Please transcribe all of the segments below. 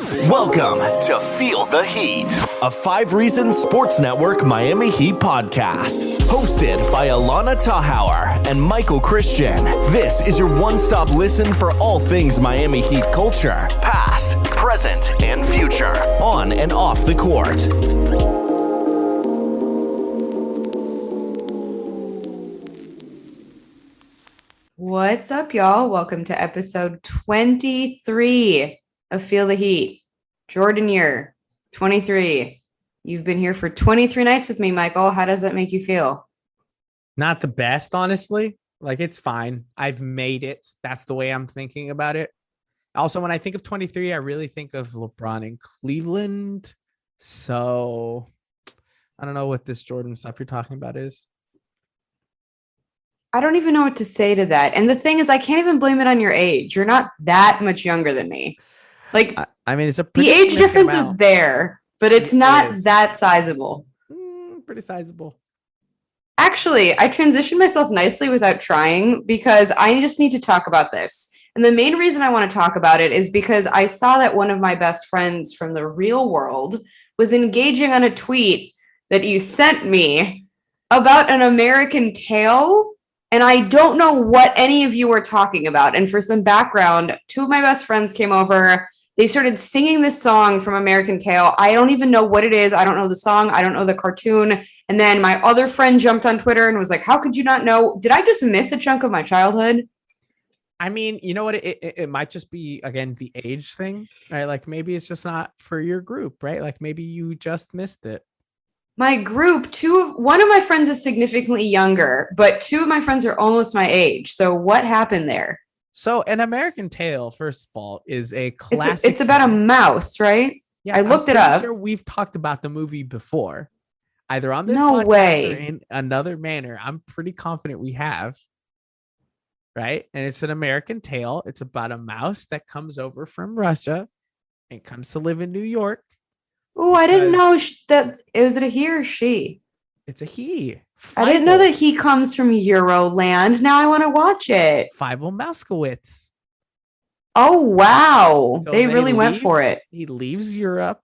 Welcome to Feel the Heat, a 5 Reasons Sports Network Miami Heat podcast. Hosted by Allana Tachauer and Michael Christian. This is your one-stop listen for all things Miami Heat culture, past, present, and future, on and off the court. What's up, y'all? Welcome to episode 23 of Feel the Heat. Jordan year 23. You've been here for 23 nights with me, Michael. How does that make you feel? Not the best, honestly. Like, it's fine. I've made it. That's the way I'm thinking about it. Also, when I think of 23, I really think of LeBron in Cleveland. So I don't know what this Jordan stuff you're talking about is. I don't even know what to say to that. And the thing is, I can't even blame it on your age. You're not that much younger than me. Like, I mean, it's a the age difference is there, but it's not that sizable. Pretty sizable. Actually, I transitioned myself nicely without trying because I just need to talk about this. And the main reason I want to talk about it is because I saw that one of my best friends from the real world was engaging on a tweet that you sent me about an American Tail. And I don't know what any of you were talking about. And for some background, 2 of my best friends came over. They started singing this song from American Tail. I don't even know what it is. I don't know the song. I don't know the cartoon. And then my other friend jumped on Twitter and was like, how could you not know? Did I just miss a chunk of my childhood? I mean, you know what? It might just be, again, the age thing, right? Like, maybe it's just not for your group, right? Like, maybe you just missed it. My group, one of my friends is significantly younger, but 2 of my friends are almost my age. So what happened there? So an American Tail, first of all, is a classic. It's about a mouse, right? Yeah, I looked it up. Sure, we've talked about the movie before, either on this No podcast way. or in another manner. I'm pretty confident we have. Right. And it's an American Tail. It's about a mouse that comes over from Russia and comes to live in New York. Oh, I didn't know that. Was it a he or she? It's a he. I didn't know that he comes from Euroland. Now I want to watch it. Fievel Mouskowitz. Oh, wow. So they really went for it. He leaves Europe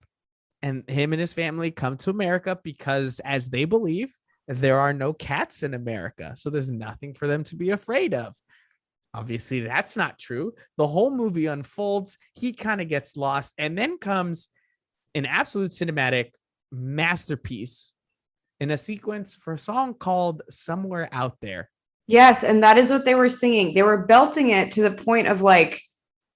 and him and his family come to America because, as they believe, there are no cats in America. So there's nothing for them to be afraid of. Obviously, that's not true. The whole movie unfolds. He kind of gets lost, and then comes an absolute cinematic masterpiece in a sequence for a song called Somewhere Out There. Yes, and that is what they were singing. They were belting it to the point of like,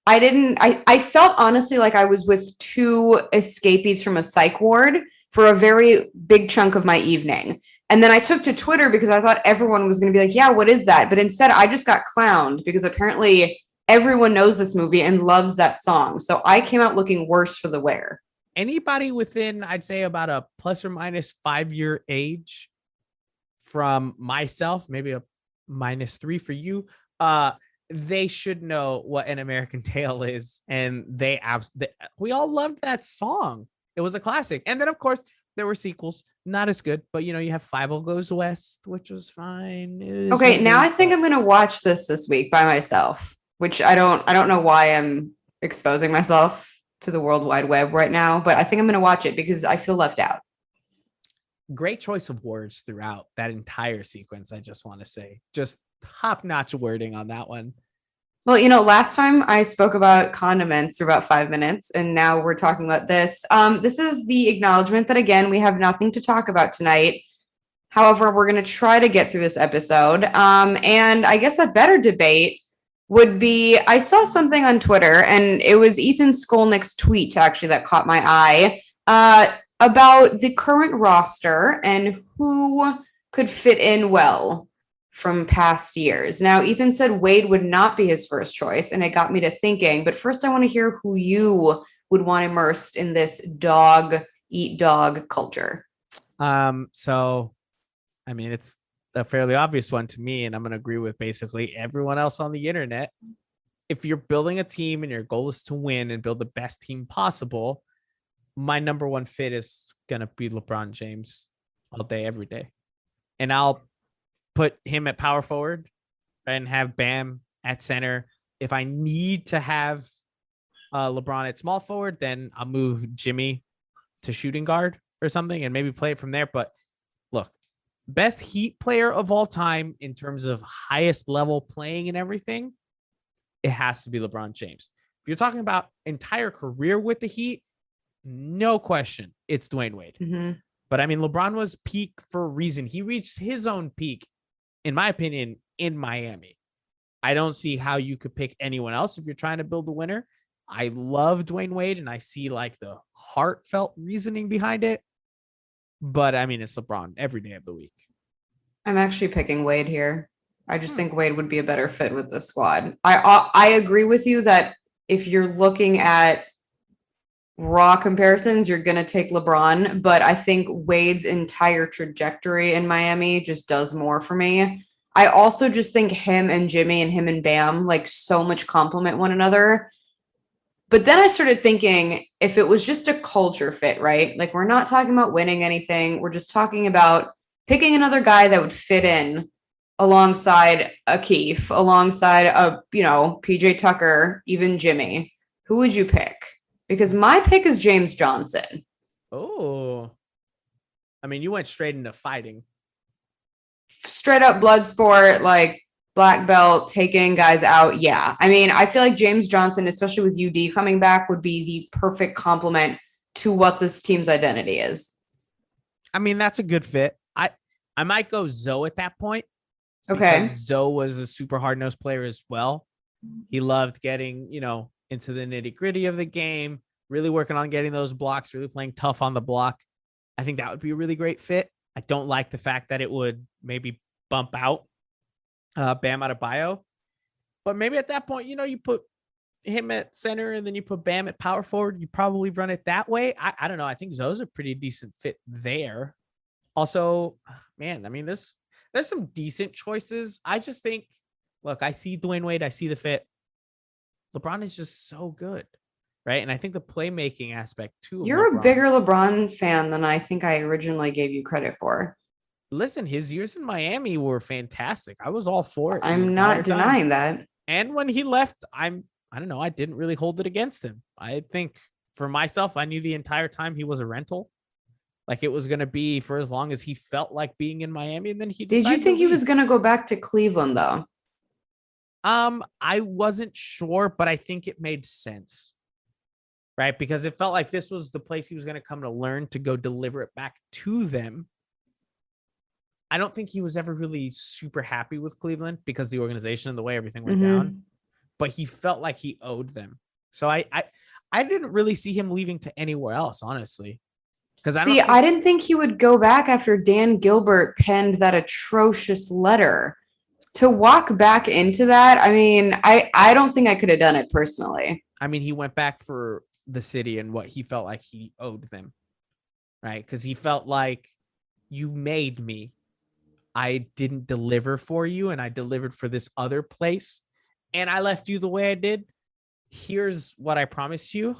I felt honestly like I was with 2 escapees from a psych ward for a very big chunk of my evening. And then I took to Twitter because I thought everyone was going to be like, yeah, what is that? But instead, I just got clowned because apparently everyone knows this movie and loves that song. So I came out looking worse for the wear. Anybody within, I'd say, about a plus or minus 5-year age from myself, maybe a -3 for you, they should know what an American Tail is. And we all loved that song. It was a classic. And then, of course, there were sequels, not as good, but you have Fievel Goes West, which was fine. Okay, now I think I'm going to watch this week by myself, which I don't know why I'm exposing myself to the World Wide Web right now, but I think I'm going to watch it because I feel left out. Great choice of words throughout that entire sequence. I just want to say, just top-notch wording on that one. Well, last time I spoke about condiments for about 5 minutes, and now we're talking about this. This is the acknowledgement that, again, we have nothing to talk about tonight. However, we're going to try to get through this episode. And I guess a better debate would be, I saw something on Twitter, and it was Ethan Skolnick's tweet, actually, that caught my eye, about the current roster and who could fit in well from past years. Now, Ethan said Wade would not be his first choice, and it got me to thinking, but first I want to hear who you would want immersed in this dog-eat-dog culture. So, I mean, it's a fairly obvious one to me, and I'm going to agree with basically everyone else on the internet. If you're building a team and your goal is to win and build the best team possible, my number one fit is going to be LeBron James all day, every day. And I'll put him at power forward and have Bam at center. If I need to have LeBron at small forward, then I'll move Jimmy to shooting guard or something and maybe play it from there. But look, best Heat player of all time in terms of highest level playing and everything, it has to be LeBron James. If you're talking about entire career with the Heat, no question, it's Dwayne Wade. Mm-hmm. But I mean, LeBron was peak for a reason. He reached his own peak, in my opinion, in Miami. I don't see how you could pick anyone else if you're trying to build a winner. I love Dwayne Wade, and I see like the heartfelt reasoning behind it. But I mean, it's LeBron every day of the week. I'm actually picking Wade here. I just think Wade would be a better fit with the squad. I agree with you that if you're looking at raw comparisons, you're going to take LeBron, but I think Wade's entire trajectory in Miami just does more for me. I also just think him and Jimmy and him and Bam like so much complement one another. But then I started thinking if it was just a culture fit, right? Like we're not talking about winning anything. We're just talking about picking another guy that would fit in alongside a Keith, alongside a, PJ Tucker, even Jimmy. Who would you pick? Because my pick is James Johnson. Oh, I mean, you went straight into fighting. Straight up blood sport, like black belt, taking guys out. Yeah. I mean, I feel like James Johnson, especially with UD coming back, would be the perfect complement to what this team's identity is. I mean, that's a good fit. I might go Zoe at that point. Okay. Zoe was a super hard-nosed player as well. He loved getting, into the nitty-gritty of the game, really working on getting those blocks, really playing tough on the block. I think that would be a really great fit. I don't like the fact that it would maybe bump out Bam Adebayo. But maybe at that point, you put him at center and then you put Bam at power forward. You probably run it that way. I don't know. I think Zoe's a pretty decent fit there. Also, man, I mean, there's some decent choices. I just think, look, I see Dwayne Wade. I see the fit. LeBron is just so good, right? And I think the playmaking aspect too. You're a bigger LeBron fan than I think I originally gave you credit for. Listen, his years in Miami were fantastic. I was all for it. I'm not denying that. And when he left, I don't know, I didn't really hold it against him. I think for myself, I knew the entire time he was a rental. Like it was going to be for as long as he felt like being in Miami. And then he decided. Did you think he was going to go back to Cleveland though? I wasn't sure, but I think it made sense, right? Because it felt like this was the place he was going to come to learn to go deliver it back to them. I don't think he was ever really super happy with Cleveland because the organization and the way everything went down, but he felt like he owed them. So I didn't really see him leaving to anywhere else, honestly. Because I didn't think he would go back after Dan Gilbert penned that atrocious letter. To walk back into that, I mean, I don't think I could have done it personally. I mean, he went back for the city and what he felt like he owed them, right? Because he felt like you made me. I didn't deliver for you, and I delivered for this other place, and I left you the way I did. Here's what I promise you.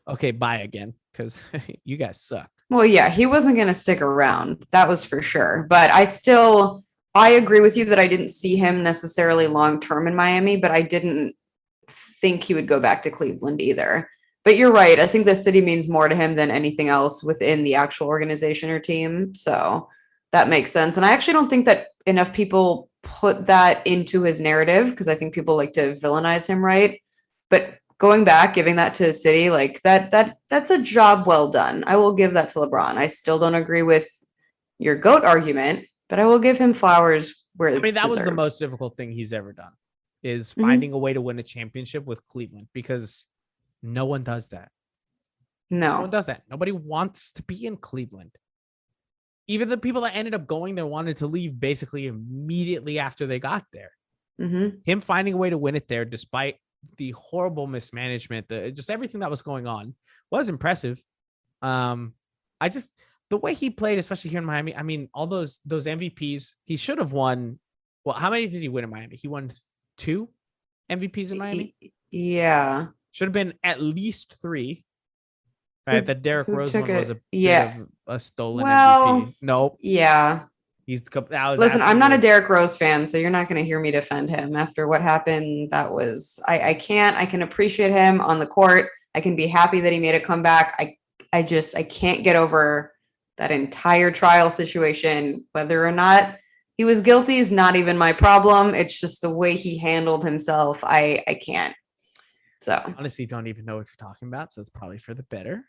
Okay, bye again, because you guys suck. Well, yeah, he wasn't going to stick around. That was for sure. But I agree with you that I didn't see him necessarily long-term in Miami, but I didn't think he would go back to Cleveland either. But you're right. I think the city means more to him than anything else within the actual organization or team. So that makes sense. And I actually don't think that enough people put that into his narrative because I think people like to villainize him, right? But going back, giving that to the city, like that's a job well done. I will give that to LeBron. I still don't agree with your GOAT argument, but I will give him flowers where it's that deserved. Was the most difficult thing he's ever done is finding a way to win a championship with Cleveland because no one does that. No one does that. Nobody wants to be in Cleveland. Even the people that ended up going there wanted to leave basically immediately after they got there. Him finding a way to win it there, despite the horrible mismanagement, just everything that was going on was impressive. The way he played, especially here in Miami, I mean, all those MVPs, he should have won. Well, how many did he win in Miami? He won 2 MVPs in Miami? Yeah. Should have been at least 3. Right? That Derrick Rose one was a bit of a stolen MVP. Nope. Yeah. Listen, I'm not a Derrick Rose fan, so you're not going to hear me defend him after what happened. I can appreciate him on the court. I can be happy that he made a comeback. I can't get over that entire trial situation. Whether or not he was guilty is not even my problem. It's just the way he handled himself. I can't. So honestly, don't even know what you're talking about. So it's probably for the better.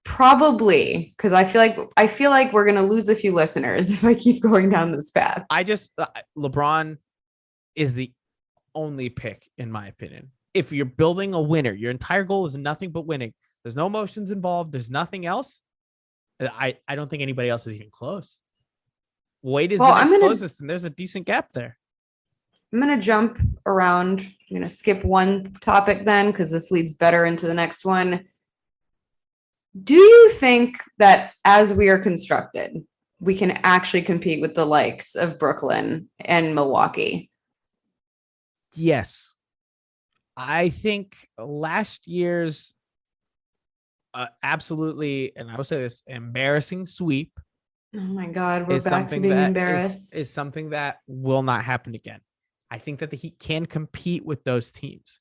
Probably, because I feel like we're gonna lose a few listeners if I keep going down this path. LeBron is the only pick, in my opinion. If you're building a winner, your entire goal is nothing but winning. There's no emotions involved. There's nothing else. I don't think anybody else is even close. Wade is the next closest, and there's a decent gap there. I'm gonna jump around. I'm gonna skip one topic then, because this leads better into the next one. Do you think that as we are constructed, we can actually compete with the likes of Brooklyn and Milwaukee? Yes. I think last year's absolutely, and I will say this, embarrassing sweep. Oh my God, we're back to being embarrassed. Is something that will not happen again. I think that the Heat can compete with those teams.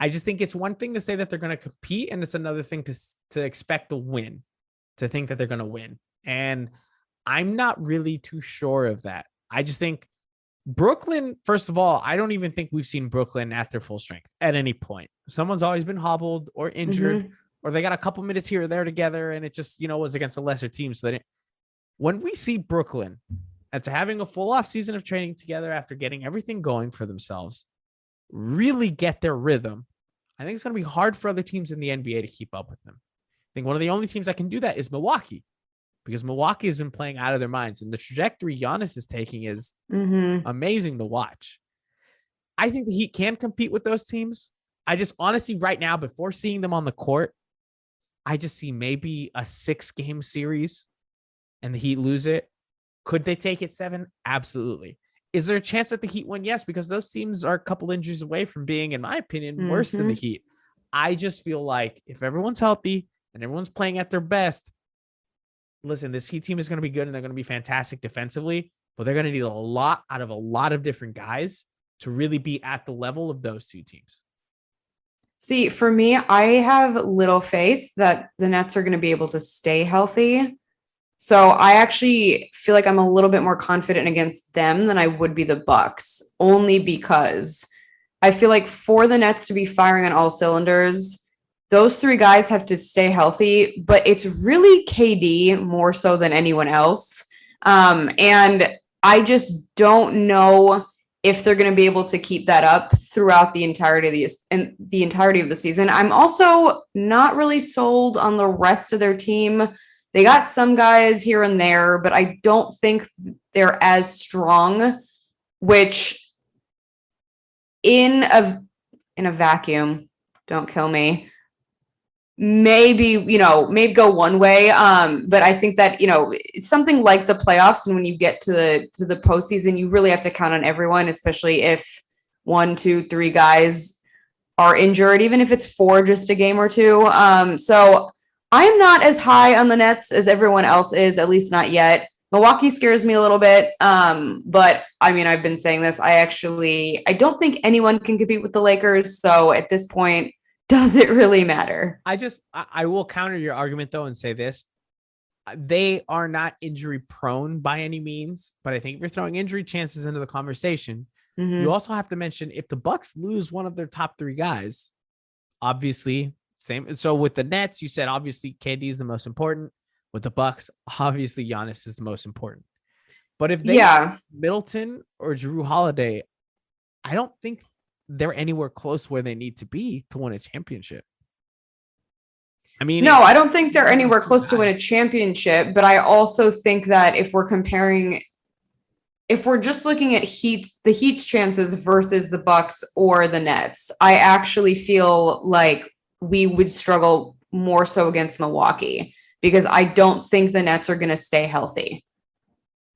I just think it's one thing to say that they're going to compete, and it's another thing to expect to win, to think that they're going to win. And I'm not really too sure of that. I just think Brooklyn, first of all, I don't even think we've seen Brooklyn at their full strength at any point. Someone's always been hobbled or injured, or they got a couple minutes here or there together, and it just, was against a lesser team. So when we see Brooklyn, after having a full off season of training together, after getting everything going for themselves, really get their rhythm, I think it's going to be hard for other teams in the NBA to keep up with them. I think one of the only teams that can do that is Milwaukee, because Milwaukee has been playing out of their minds, and the trajectory Giannis is taking is amazing to watch. I think the Heat can compete with those teams. I just honestly right now, before seeing them on the court, I just see maybe a 6-game series and the Heat lose it. Could they take it 7? Absolutely. Is there a chance that the Heat win? Yes, because those teams are a couple injuries away from being, in my opinion, worse than the Heat. I just feel like if everyone's healthy and everyone's playing at their best, listen, this Heat team is going to be good and they're going to be fantastic defensively, but they're going to need a lot out of a lot of different guys to really be at the level of those two teams. See, for me, I have little faith that the Nets are going to be able to stay healthy. So I actually feel like I'm a little bit more confident against them than I would be the Bucks, only because I feel like for the Nets to be firing on all cylinders, those 3 guys have to stay healthy, but it's really KD more so than anyone else. And I just don't know if they're going to be able to keep that up throughout the entirety of the season. I'm also not really sold on the rest of their team. They got some guys here and there, but I don't think they're as strong, which in a vacuum, don't kill me, maybe go one way. But I think that, it's something like the playoffs. And when you get to the postseason, you really have to count on everyone, especially if 1, 2, 3 guys are injured, even if it's 4, just a game or 2. So I'm not as high on the Nets as everyone else is, at least not yet. Milwaukee scares me a little bit. But I mean, I've been saying this. I don't think anyone can compete with the Lakers. So at this point, does it really matter? I will counter your argument though and say this. They are not injury prone by any means, but I think if you're throwing injury chances into the conversation, you also have to mention if the Bucks lose one of their top 3 guys, obviously same. So with the Nets, you said obviously KD is the most important. With the Bucks, obviously Giannis is the most important. But if they Middleton or Jrue Holiday, I don't think they're anywhere close where they need to be to win a championship. I mean, no, I don't think they're anywhere close to win a championship. But I also think that if we're just looking at the Heat's chances versus the Bucks or the Nets, I actually feel like we would struggle more so against Milwaukee, because I don't think the Nets are going to stay healthy.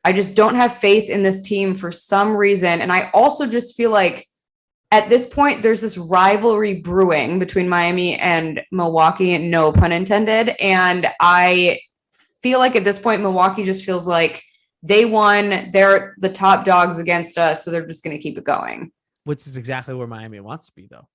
I just don't have faith in this team for some reason. And I also just feel like at this point, there's this rivalry brewing between Miami and Milwaukee, and no pun intended. And I feel like at this point, Milwaukee just feels like they won. They're the top dogs against us, so they're just going to keep it going. Which is exactly where Miami wants to be, though.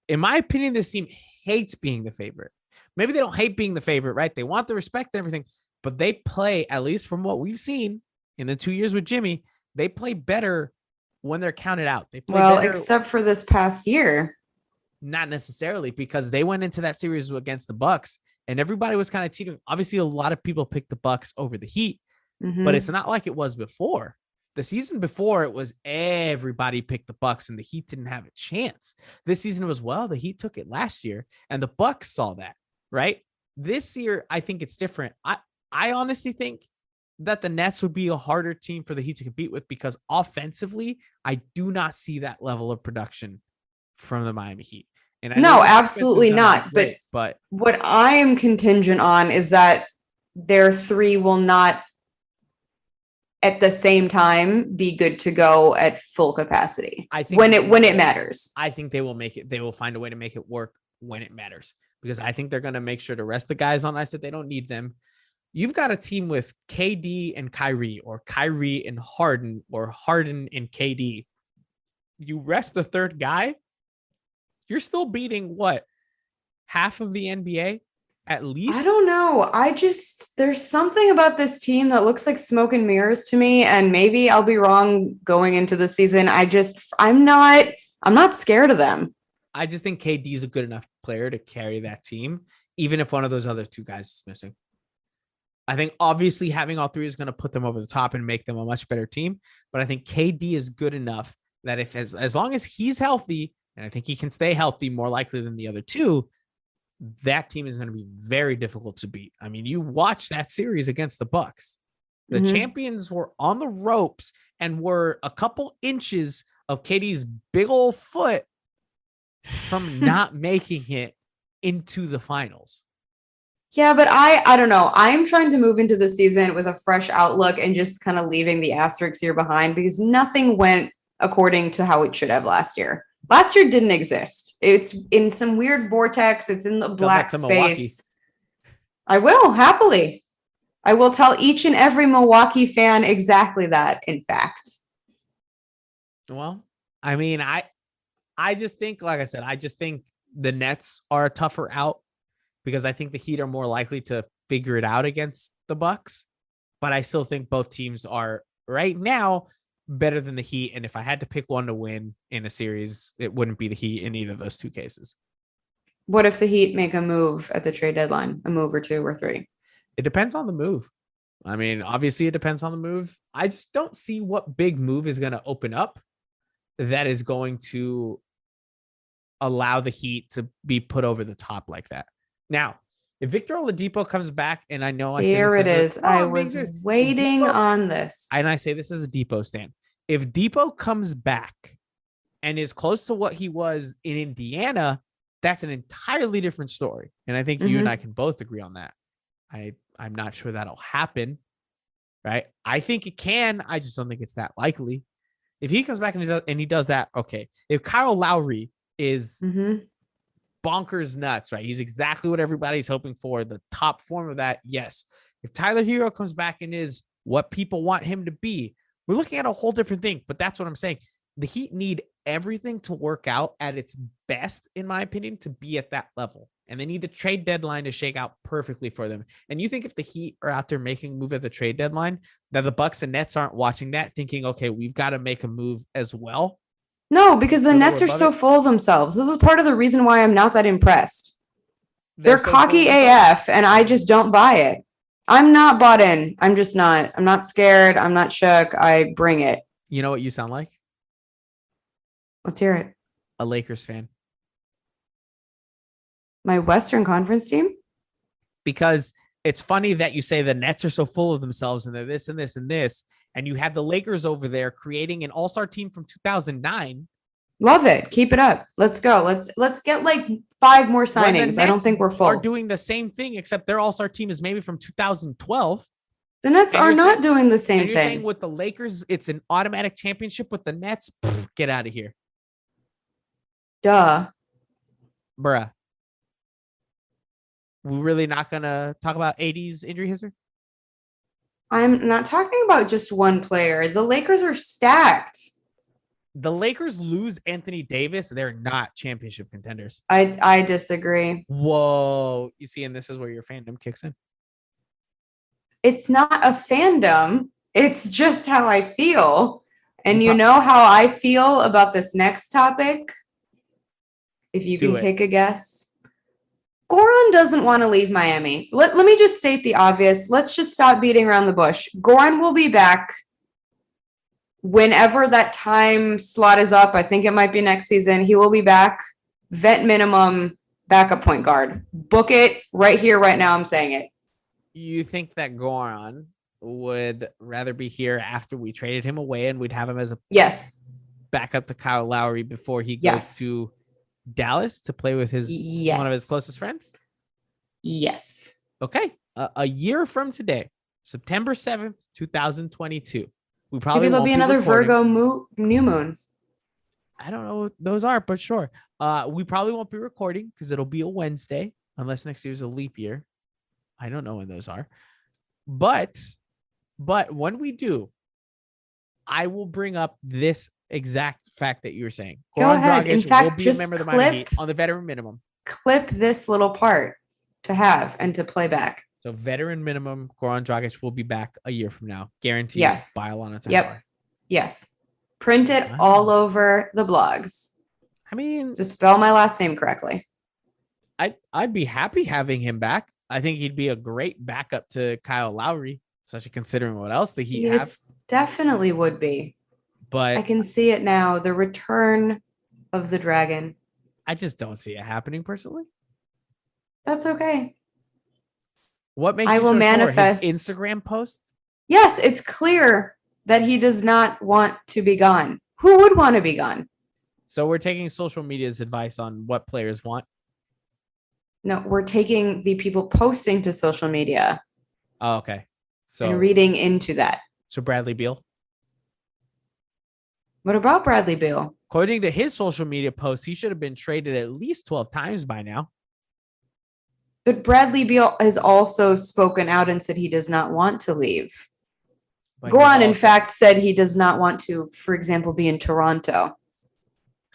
In my opinion, this team hates being the favorite. Maybe they don't hate being the favorite, right? They want the respect and everything, but they play, at least from what we've seen in the 2 years with Jimmy, they play better when they're counted out. They play better, except for this past year. Not necessarily, because they went into that series against the Bucks and everybody was kind of teetering. Obviously, a lot of people picked the Bucks over the Heat, but it's not like it was before. The season before, it was everybody picked the Bucks and the Heat didn't have a chance. This season was, the Heat took it last year and the Bucks saw that, right? This year, I think it's different. I honestly think that the Nets would be a harder team for the Heat to compete with because offensively, I do not see that level of production from the Miami Heat. And no, absolutely not. But what I am contingent on is that their three will not at the same time be good to go at full capacity. I think when it matters. I think they will make it. They will find a way to make it work when it matters, because I think they're going to make sure to rest the guys on ice that they don't need them. You've got a team with KD and Kyrie, or Kyrie and Harden, or Harden and KD. You rest the third guy, you're still beating half of the NBA at least? I don't know. There's something about this team that looks like smoke and mirrors to me, and maybe I'll be wrong going into the season. I'm not scared of them. I just think KD is a good enough player to carry that team, even if one of those other two guys is missing. I think obviously having all three is going to put them over the top and make them a much better team. But I think KD is good enough that as long as he's healthy, and I think he can stay healthy more likely than the other two, that team is going to be very difficult to beat. I mean, you watch that series against the Bucks. The champions were on the ropes and were a couple inches of KD's big old foot from not making it into the finals. Yeah, but I don't know. I'm trying to move into the season with a fresh outlook and just kind of leaving the asterisks here behind, because nothing went according to how it should have last year. Last year didn't exist. It's in some weird vortex. It's in the black space. I will, happily. I will tell each and every Milwaukee fan exactly that, in fact. Well, I mean, I just think, like I said, I just think the Nets are a tougher out, because I think the Heat are more likely to figure it out against the Bucks. But I still think both teams are right now better than the Heat. And if I had to pick one to win in a series, it wouldn't be the Heat in either of those two cases. What if the Heat make a move at the trade deadline, a move or two or three? It depends on the move. I mean, obviously it depends on the move. I just don't see what big move is going to open up that is going to allow the Heat to be put over the top like that. Now, if Victor Oladipo comes back, and I know I say here it is. I was waiting on this. And I say this as a Dipo stan. If Dipo comes back and is close to what he was in Indiana, that's an entirely different story. And I think you and I can both agree on that. I'm not sure that'll happen, right? I think it can. I just don't think it's that likely. If he comes back and he does that, okay. If Kyle Lowry is bonkers nuts, right? He's exactly what everybody's hoping for. The top form of that, yes. If Tyler Hero comes back and is what people want him to be, we're looking at a whole different thing. But that's what I'm saying. The Heat need everything to work out at its best, in my opinion, to be at that level. And they need the trade deadline to shake out perfectly for them. And you think if the Heat are out there making a move at the trade deadline, that the Bucks and Nets aren't watching that, thinking, okay, we've got to make a move as well? No, because the Nets are so full of themselves. This is part of the reason why I'm not that impressed. They're so cocky AF, and I just don't buy it. I'm not bought in. I'm just not. I'm not scared. I'm not shook. I bring it. You know what you sound like? Let's hear it. A Lakers fan. My Western Conference team? Because it's funny that you say the Nets are so full of themselves and they're this and this and this. And you have the Lakers over there creating an all-star team from 2009. Love it. Keep it up. Let's go. Let's get like 5 more signings. I don't think we're full. Are doing the same thing, except their all-star team is maybe from 2012. The Nets are not doing the same thing. You're saying with the Lakers, it's an automatic championship. With the Nets, get out of here. Duh. Bruh. We're really not going to talk about AD's injury history? I'm not talking about just one player. The Lakers are stacked. The Lakers lose Anthony Davis. They're not championship contenders. I disagree. Whoa. You see, and this is where your fandom kicks in. It's not a fandom. It's just how I feel. And you know how I feel about this next topic? If you can take a guess. Goran doesn't want to leave Miami. Let me just state the obvious. Let's just stop beating around the bush. Goran will be back whenever that time slot is up. I think it might be next season. He will be back. Vet minimum backup point guard. Book it right here, right now. I'm saying it. You think that Goran would rather be here after we traded him away and we'd have him as a backup to Kyle Lowry before he goes to Dallas to play with his one of his closest friends? Yes. Okay. A year from today, September 7th, 2022. We probably maybe there'll be another Virgo new moon. I don't know what those are, but sure. We probably won't be recording because it'll be a Wednesday unless next year's a leap year. I don't know when those are. But when we do, I will bring up this exact fact that you were saying. Go ahead. In fact, will be just a member of the Miami Heat on the veteran minimum. Clip this little part to have and to play back. So veteran minimum, Goran Dragic will be back a year from now. Guaranteed by Allana Tachauer. Yep. Yes. Print it all over the blogs. I mean, just spell my last name correctly. I'd be happy having him back. I think he'd be a great backup to Kyle Lowry, especially considering what else the Heat have. Definitely would be. But I can see it now. The return of the dragon. I just don't see it happening personally. That's okay. What makes you manifest his Instagram post? Yes, it's clear that he does not want to be gone. Who would want to be gone? So we're taking social media's advice on what players want. No, we're taking the people posting to social media. Oh, okay. So and reading into that. So Bradley Beal. What about Bradley Beal? According to his social media posts, he should have been traded at least 12 times by now. But Bradley Beal has also spoken out and said he does not want to leave. Goran, in fact, said he does not want to, for example, be in Toronto.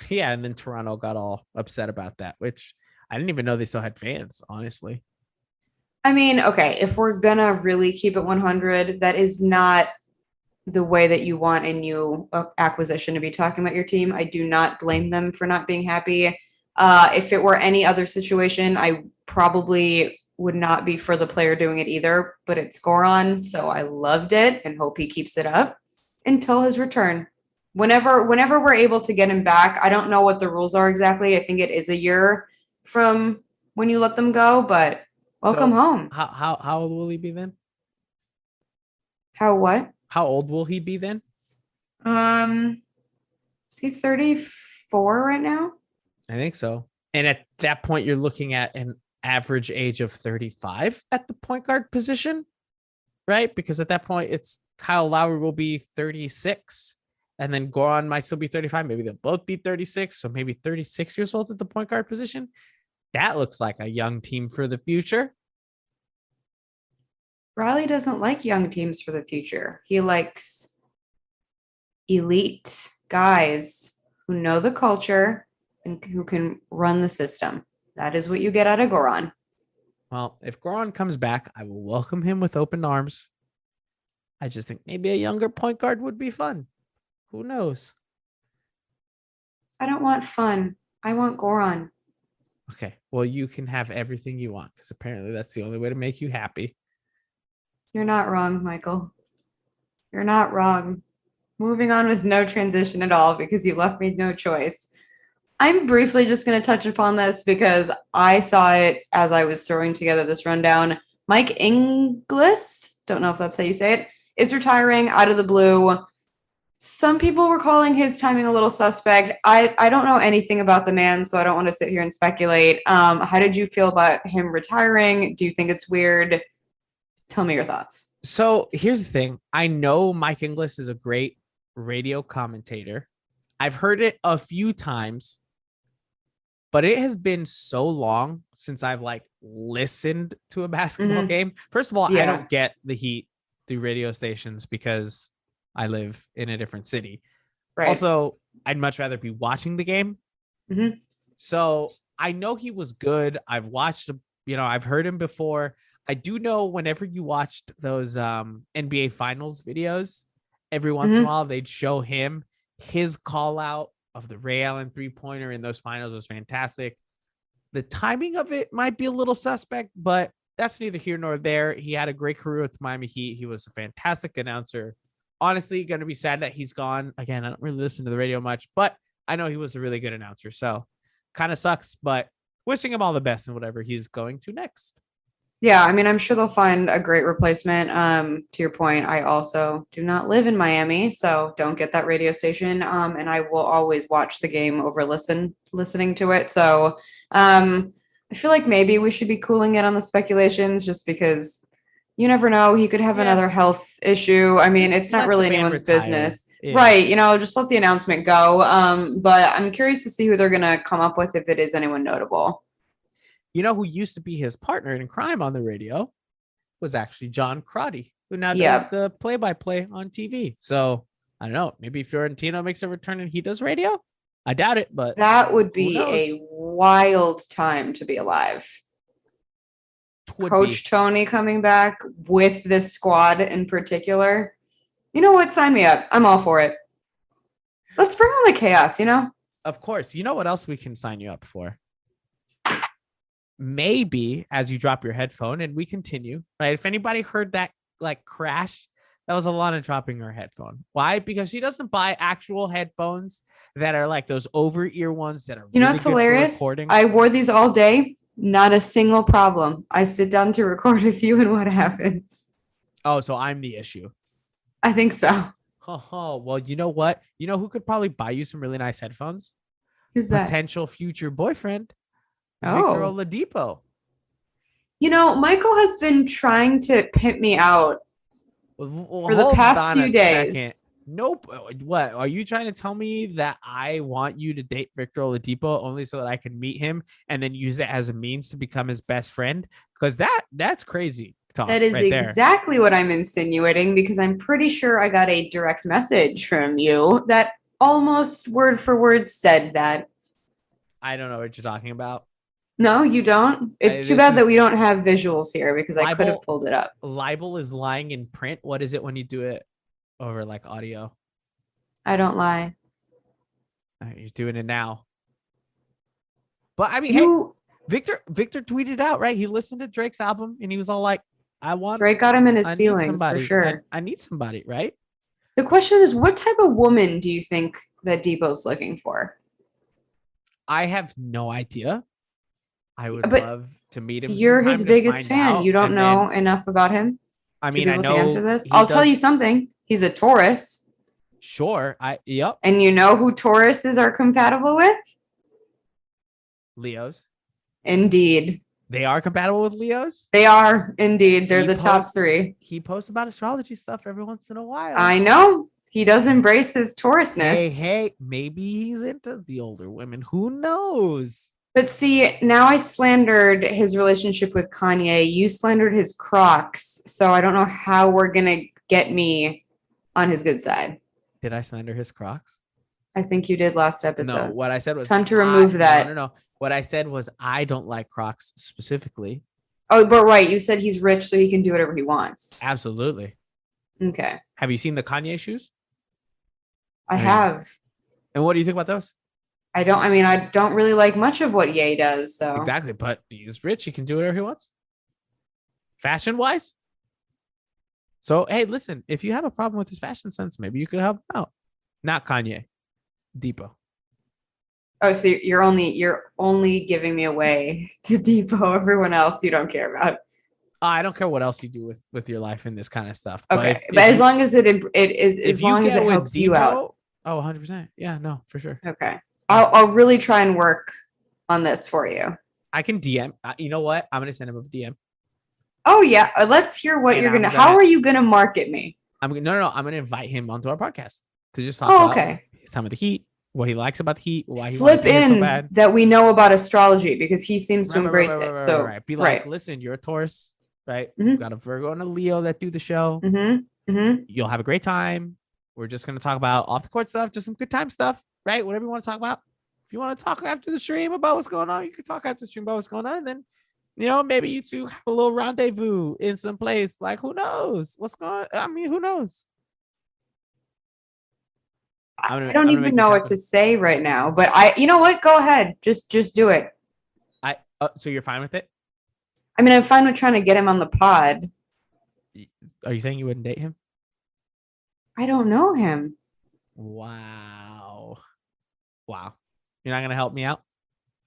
Yeah, and then Toronto got all upset about that, which I didn't even know they still had fans, honestly. I mean, okay, if we're going to really keep it 100, that is not the way that you want a new acquisition to be talking about your team. I do not blame them for not being happy. If it were any other situation, I probably would not be for the player doing it either, but it's Goran, so I loved it and hope he keeps it up until his return. Whenever we're able to get him back, I don't know what the rules are exactly. I think it is a year from when you let them go, but welcome home. How old will he be then? How what? How old will he be then? Is he 34 right now? I think so. And at that point, you're looking at an average age of 35 at the point guard position, right? Because at that point, it's Kyle Lowry will be 36, and then Goran might still be 35. Maybe they'll both be 36, so maybe 36 years old at the point guard position. That looks like a young team for the future. Riley doesn't like young teams for the future. He likes elite guys who know the culture and who can run the system. That is what you get out of Goran. Well, if Goran comes back, I will welcome him with open arms. I just think maybe a younger point guard would be fun. Who knows? I don't want fun. I want Goran. Okay. Well, you can have everything you want because apparently that's the only way to make you happy. You're not wrong, Michael. You're not wrong. Moving on with no transition at all because you left me no choice. I'm briefly just going to touch upon this because I saw it as I was throwing together this rundown. Mike Inglis, don't know if that's how you say it, is retiring out of the blue. Some people were calling his timing a little suspect. I don't know anything about the man, so I don't want to sit here and speculate. How did you feel about him retiring? Do you think it's weird? Tell me your thoughts. So here's the thing. I know Mike Inglis is a great radio commentator. I've heard it a few times, but it has been so long since I've listened to a basketball game. First of all, I don't get the Heat through radio stations because I live in a different city. Right. Also, I'd much rather be watching the game. Mhm. So I know he was good. I've watched, I've heard him before. I do know whenever you watched those NBA Finals videos, every once in a while they'd show him. His call out of the Ray Allen 3-pointer in those finals was fantastic. The timing of it might be a little suspect, but that's neither here nor there. He had a great career with Miami Heat. He was a fantastic announcer. Honestly, going to be sad that he's gone. Again, I don't really listen to the radio much, but I know he was a really good announcer. So kind of sucks, but wishing him all the best in whatever he's going to next. Yeah, I mean, I'm sure they'll find a great replacement. To your point, I also do not live in Miami, so don't get that radio station. And I will always watch the game over listening to it. So I feel like maybe we should be cooling it on the speculations just because you never know. He could have another health issue. I mean, it's not really anyone's business. Yeah. Right. Just let the announcement go. But I'm curious to see who they're going to come up with if it is anyone notable. You know who used to be his partner in crime on the radio was actually John Crotty, who now does the play-by-play on TV. So I don't know. Maybe Fiorentino makes a return and he does radio. I doubt it, but that would be a wild time to be alive. Coach Tony coming back with this squad in particular. You know what? Sign me up. I'm all for it. Let's bring on the chaos, Of course. You know what else we can sign you up for? Maybe as you drop your headphone and we continue, right? If anybody heard that crash, that was Allana dropping her headphone. Why? Because she doesn't buy actual headphones that are like those over ear ones that are really it's hilarious. I wore these all day. Not a single problem. I sit down to record with you and what happens? Oh, so I'm the issue. I think so. Oh, well, you know what? You know who could probably buy you some really nice headphones? Who's that? Potential future boyfriend. Victor Oladipo. Michael has been trying to pimp me out for the past few days. Second. Nope. What? Are you trying to tell me that I want you to date Victor Oladipo only so that I can meet him and then use it as a means to become his best friend? Because that's crazy talk. That is right exactly what I'm insinuating, because I'm pretty sure I got a direct message from you that almost word for word said that. I don't know what you're talking about. No, you don't. It's too bad that we don't have visuals here because I could have pulled it up. Libel is lying in print. What is it when you do it over audio? I don't lie. You're doing it now. But I mean, hey, Victor tweeted out, right? He listened to Drake's album and he was all like, Drake got him in his feelings for sure. I need somebody, right? The question is, what type of woman do you think that Dipo's looking for? I have no idea. I would love to meet him. You're his biggest fan. You don't know enough about him. I mean, I know. To answer this. I'll tell you something. He's a Taurus. Sure. Yep. And you know who Tauruses are compatible with? Leos. Indeed. They are compatible with Leos? They are, indeed. They're the top three. He posts about astrology stuff every once in a while. I know. He does embrace his Taurusness. Hey, maybe he's into the older women. Who knows? But see, now I slandered his relationship with Kanye. You slandered his Crocs. So I don't know how we're going to get me on his good side. Did I slander his Crocs? I think you did last episode. No, what I said was time to remove that. No. What I said was I don't like Crocs specifically. Oh, but right. You said he's rich, so he can do whatever he wants. Absolutely. Okay. Have you seen the Kanye shoes? I have. And what do you think about those? I don't really like much of what Ye does. So exactly, but he's rich. He can do whatever he wants. Fashion wise. So, hey, listen, if you have a problem with his fashion sense, maybe you could help him out. Not Kanye, Dipo. Oh, so you're only giving me away to Dipo. Everyone else you don't care about. I don't care what else you do with your life and this kind of stuff. Okay, but as long as it helps you out. Oh, 100%. Yeah, no, for sure. Okay. I'll really try and work on this for you. I can DM. You know what? I'm going to send him a DM. Oh, yeah. Let's hear what how are you going to market me? I'm going to invite him onto our podcast to just talk about his time with the Heat, what he likes about the Heat, why he slip in so bad. That we know about astrology because he seems to embrace it. So be like, listen, you're a Taurus. right? Mhm. We've got a Virgo and a Leo that do the show. You'll have a great time. We're just going to talk about off the court stuff, just some good time stuff, right? Whatever you want to talk about. If you want to talk after the stream about what's going on, you can talk after the stream about what's going on. And then, maybe you two have a little rendezvous in some place. Like, who knows what's going on? I mean, who knows? I don't even know what to say right now, but you know what? Go ahead. Just do it. So you're fine with it? I mean, I'm fine with trying to get him on the pod. Are you saying you wouldn't date him? I don't know him. Wow. You're not going to help me out?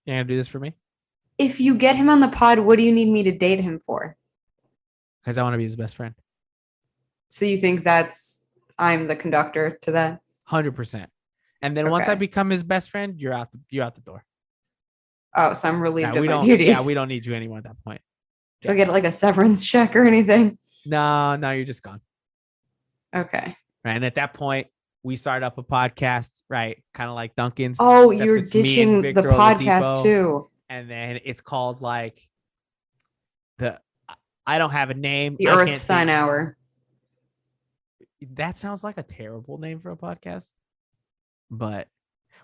You're going to do this for me? If you get him on the pod, what do you need me to date him for? Because I want to be his best friend. So you think I'm the conductor to that? 100%. And then once I become his best friend, you're out the door. Oh, so I'm relieved of my duties. Yeah, we don't need you anymore at that point. Do I get like a severance check or anything? No, you're just gone. Okay. Right. And at that point, we start up a podcast, right? Kind of like Duncan's. Oh, you're ditching the podcast too. And then it's called like I don't have a name. The Earth Sign Hour. That sounds like a terrible name for a podcast. But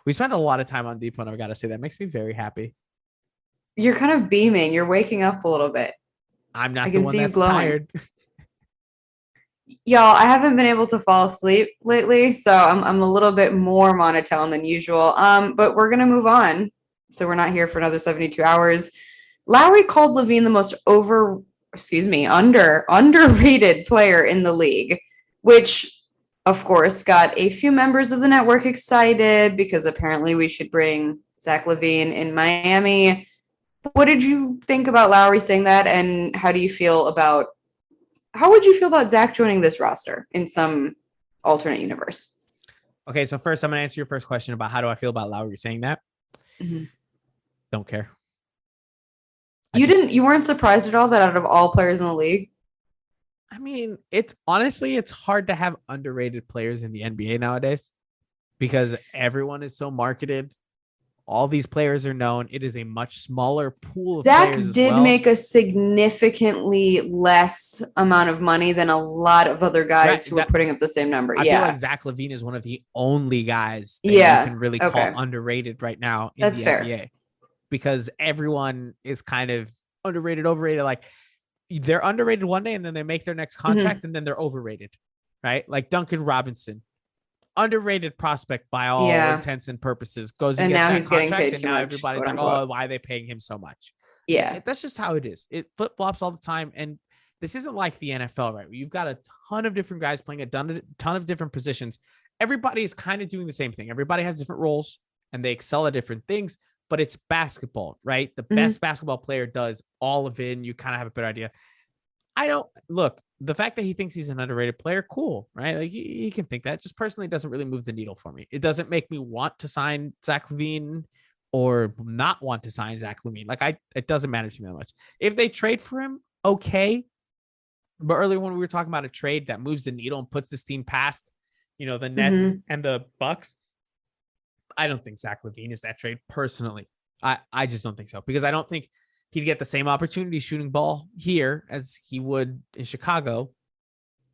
we spend a lot of time on Dipo, and I've got to say that makes me very happy. You're kind of beaming. You're waking up a little bit. I'm not the one that's tired. Y'all, I haven't been able to fall asleep lately, so I'm a little bit more monotone than usual. But we're gonna move on, so we're not here for another 72 hours. Lowry called Levine the most underrated player in the league, which of course got a few members of the network excited because apparently we should bring Zach Levine in Miami. What did you think about Lowry saying that, and how would you feel about Zach joining this roster in some alternate universe? Okay, so first I'm going to answer your first question about how do I feel about Lowry saying that. Mm-hmm. Don't care. You weren't surprised at all that out of all players in the league? I mean, it's hard to have underrated players in the NBA nowadays because everyone is so marketed. All these players are known. It is a much smaller pool of players as well. Zach did make a significantly less amount of money than a lot of other guys who were putting up the same number. I feel like Zach Levine is one of the only guys that you can really call underrated right now in the NBA. Because everyone is kind of underrated, overrated. Like they're underrated one day and then they make their next contract and then they're overrated, right? Like Duncan Robinson. Underrated prospect by all intents and purposes, goes and gets that contract, and now everybody's like, "Oh, why are they paying him so much?" Yeah, that's just how it is. It flip flops all the time, and this isn't like the NFL, right? You've got a ton of different guys playing a ton of different positions. Everybody is kind of doing the same thing. Everybody has different roles, and they excel at different things. But it's basketball, right? The best basketball player does all of it, and you kind of have a better idea. The fact that he thinks he's an underrated player, cool, right? Like he can think that. Just personally, doesn't really move the needle for me. It doesn't make me want to sign Zach Levine or not want to sign Zach Levine. It doesn't matter to me that much. If they trade for him, okay. But earlier when we were talking about a trade that moves the needle and puts this team past, the Nets and the Bucks, I don't think Zach Levine is that trade personally. I just don't think so because I don't think he'd get the same opportunity shooting ball here as he would in Chicago.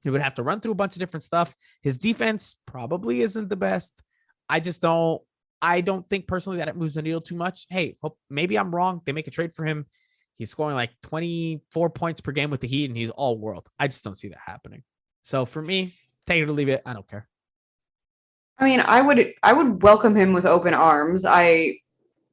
He would have to run through a bunch of different stuff. His defense probably isn't the best. I don't think personally that it moves the needle too much. Hey, maybe I'm wrong. They make a trade for him. He's scoring like 24 points per game with the Heat and he's all world. I just don't see that happening. So for me, take it or leave it. I don't care. I mean, I would welcome him with open arms. I'm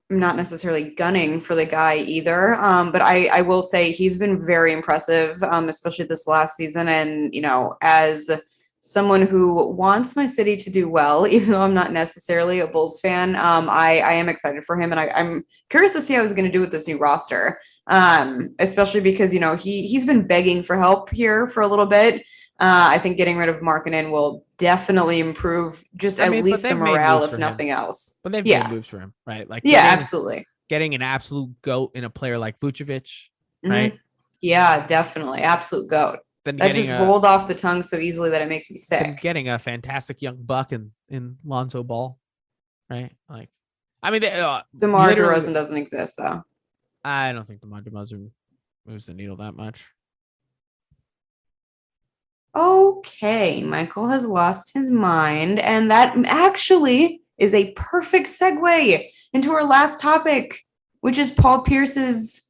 not necessarily gunning for the guy either. But I will say he's been very impressive, especially this last season. And, as someone who wants my city to do well, even though I'm not necessarily a Bulls fan, I am excited for him. And I'm curious to see how he's going to do with this new roster, especially because, he's been begging for help here for a little bit. I think getting rid of Markkanen will definitely improve at least the morale, if nothing else. But they've made moves for him, right? Absolutely. Getting an absolute GOAT in a player like Vucevic, right? Yeah, definitely. Absolute GOAT. That just rolled off the tongue so easily that it makes me sick. Getting a fantastic young buck in Lonzo Ball, right? DeMar DeRozan doesn't exist, though. I don't think DeMar DeRozan moves the needle that much. Okay, Michael has lost his mind, and that actually is a perfect segue into our last topic, which is Paul Pierce's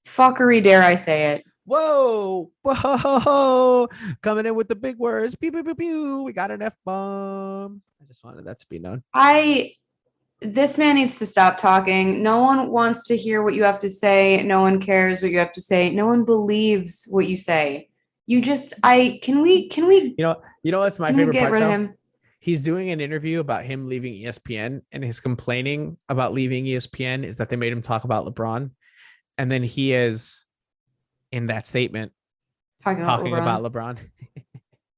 fuckery, dare I say it. Whoa, whoa, coming in with the big words. Pew, pew, pew, pew. We got an F-bomb. I just wanted that to be known. This man needs to stop talking. No one wants to hear what you have to say. No one cares what you have to say. No one believes what you say. Can we You know what's my favorite get part rid of though? him? He's doing an interview about him leaving ESPN, and his complaining about leaving ESPN is that they made him talk about LeBron. And then he is in that statement talking about LeBron.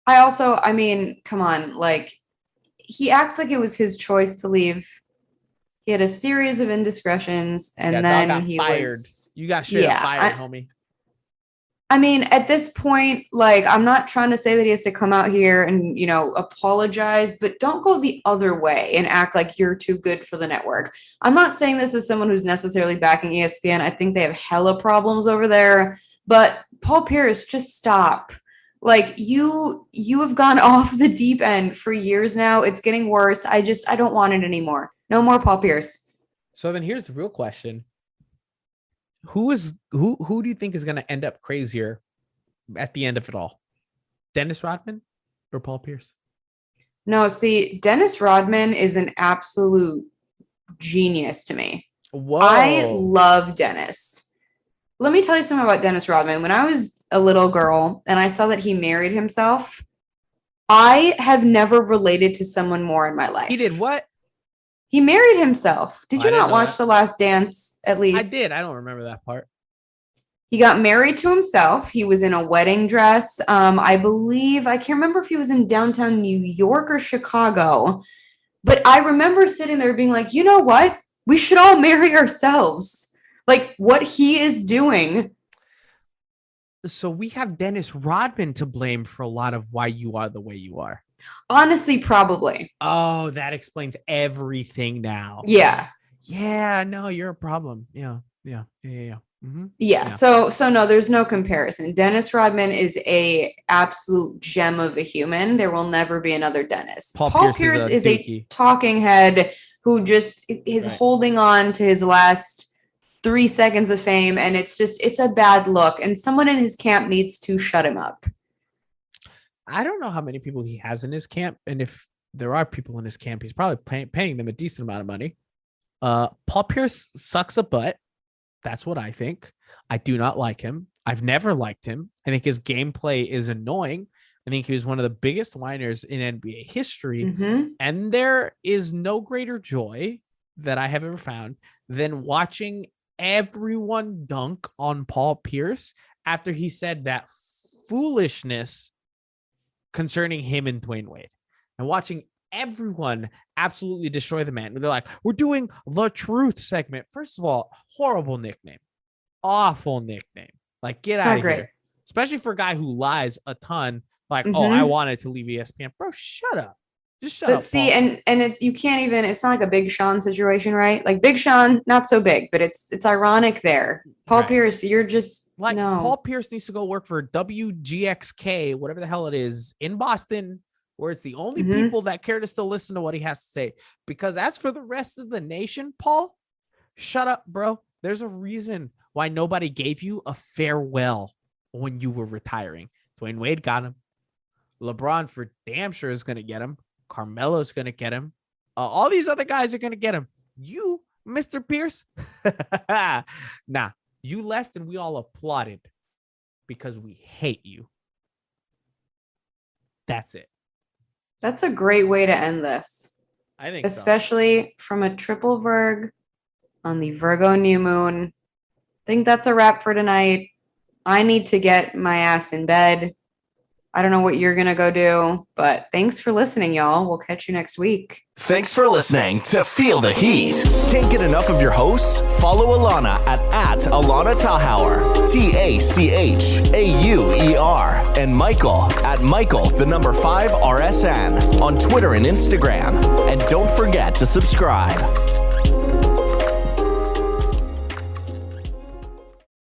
I mean, come on, like he acts like it was his choice to leave. He had a series of indiscretions, and then he fired. You got fired, homie. I mean, at this point, like, I'm not trying to say that he has to come out here and, apologize, but don't go the other way and act like you're too good for the network. I'm not saying this as someone who's necessarily backing ESPN. I think they have hella problems over there. But Paul Pierce, just stop. Like, you have gone off the deep end for years now. It's getting worse. I don't want it anymore. No more Paul Pierce. So then here's the real question. Who do you think is going to end up crazier at the end of it all? Dennis Rodman or Paul Pierce? No, see, Dennis Rodman is an absolute genius to me. Whoa. I love Dennis. Let me tell you something about Dennis Rodman. When I was a little girl and I saw that he married himself, I have never related to someone more in my life. He did what? He married himself. Did you not watch The Last Dance, at least? I did. I don't remember that part. He got married to himself. He was in a wedding dress. I believe, I can't remember if he was in downtown New York or Chicago. But I remember sitting there being like, you know what? We should all marry ourselves. Like, what he is doing. So we have Dennis Rodman to blame for a lot of why you are the way you are. Honestly, probably. Oh, that explains everything now. Yeah. Yeah, no, you're a problem. Yeah. Mm-hmm. Yeah. So no, there's no comparison. Dennis Rodman is a absolute gem of a human. There will never be another Dennis. Paul Pierce is a talking head who just is holding on to his last 3 seconds of fame, and it's a bad look. And someone in his camp needs to shut him up. I don't know how many people he has in his camp, and if there are people in his camp, he's probably paying them a decent amount of money. Paul Pierce sucks a butt. That's what I think. I do not like him. I've never liked him. I think his gameplay is annoying. I think he was one of the biggest whiners in NBA history. Mm-hmm. And there is no greater joy that I have ever found than watching everyone dunk on Paul Pierce after he said that foolishness concerning him and Dwayne Wade, and watching everyone absolutely destroy the man. They're like, we're doing the truth segment. First of all, horrible nickname, awful nickname. Like, get out of here. Especially for a guy who lies a ton. Like, oh, I wanted to leave ESPN. Bro, shut up. Just shut up. But see, and it's, you can't even, it's not like a Big Sean situation, right? Like Big Sean, not so big, but it's ironic there. Paul Pierce, you're just like, no. Paul Pierce needs to go work for WGXK, whatever the hell it is, in Boston, where it's the only people that care to still listen to what he has to say. Because as for the rest of the nation, Paul, shut up, bro. There's a reason why nobody gave you a farewell when you were retiring. Dwayne Wade got him. LeBron for damn sure is going to get him. Carmelo's going to get him. All these other guys are going to get him. You, Mr. Pierce? Nah, you left and we all applauded because we hate you. That's it. That's a great way to end this. I think especially from a triple Virg on the Virgo new moon. I think that's a wrap for tonight. I need to get my ass in bed. I don't know what you're going to go do, but thanks for listening, y'all. We'll catch you next week. Thanks for listening to Feel the Heat. Can't get enough of your hosts? Follow Allana at Allana Tachauer, Tachauer, and Michael at Michael5RSN on Twitter and Instagram. And don't forget to subscribe.